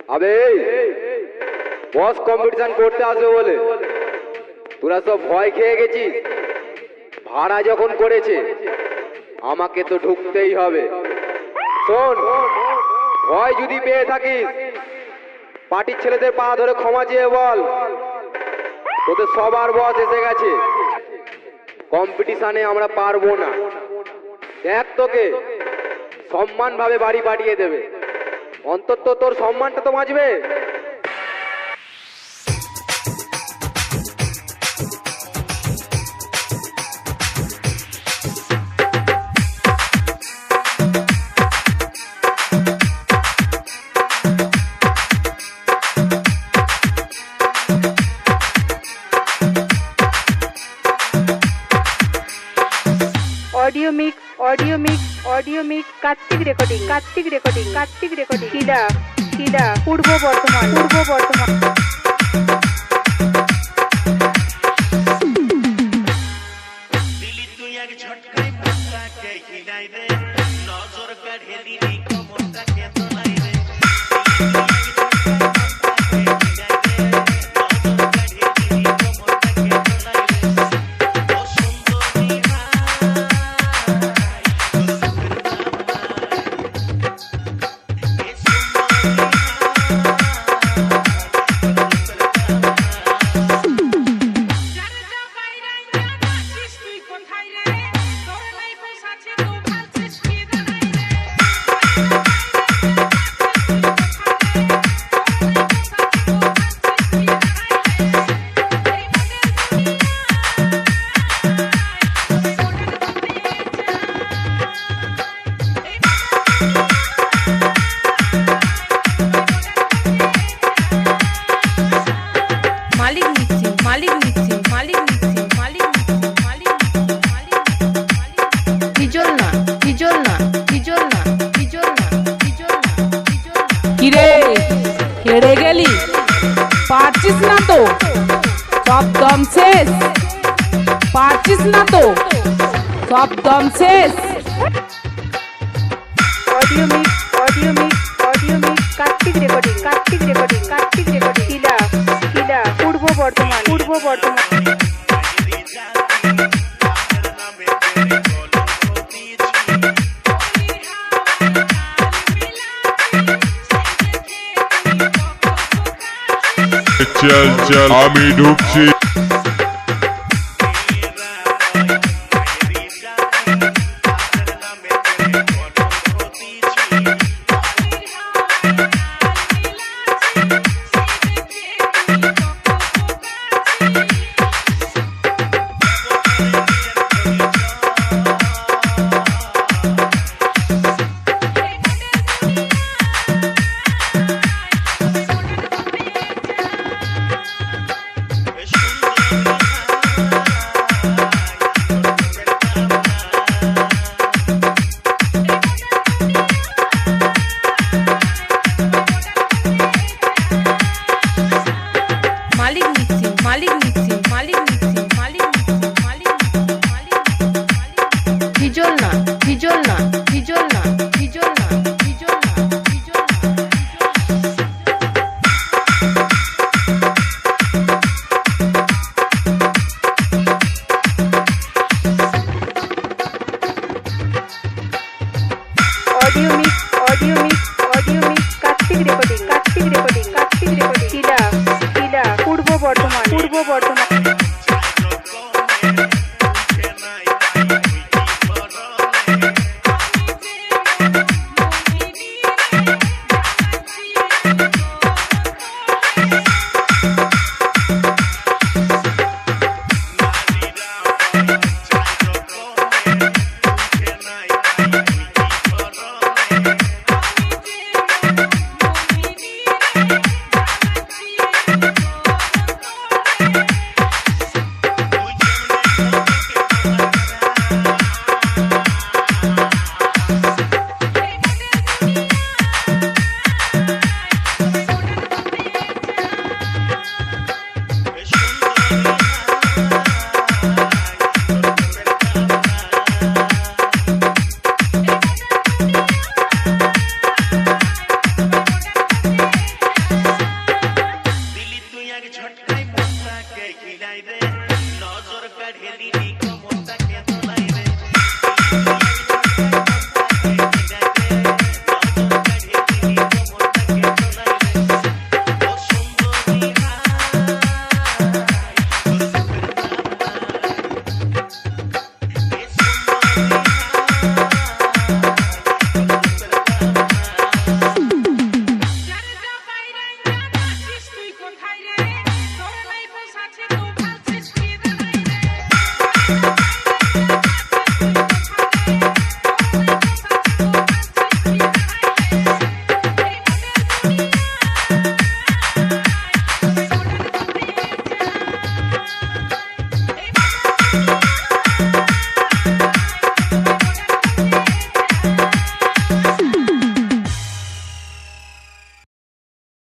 আবে বস কম্পিটিশন করতে আসবে বলে তোরা সব ভয় খেয়ে গেছিস। ভাড়া যখন করেছে আমাকে তো ঢুকতেই হবে। শোন, ভয় যদি পেয়ে থাকিস পার্টির ছেলেদের পা ধরে ক্ষমা চেয়ে বল তোদের সবার বস এসে গেছে। কম্পিটিশনে আমরা পারবো না। দেখ তোকে সম্মান ভাবে বাড়ি পাঠিয়ে দেবে। অন্তত তোর সম্মানটা তো বাঁচবে। ऑडियो मिक्स कार्तिक रेकर्डिंग शिला पूर्व बर्धमान কিরে হেরে গেলি? পারছিস না তো? সব দম শেষ? পারছিস না তো? সব দম শেষ? ऑडियो मिक्स कार्तिक रेकर्डिंग शिला पूर्व बर्धमान चल चल আমি ঢুকছি।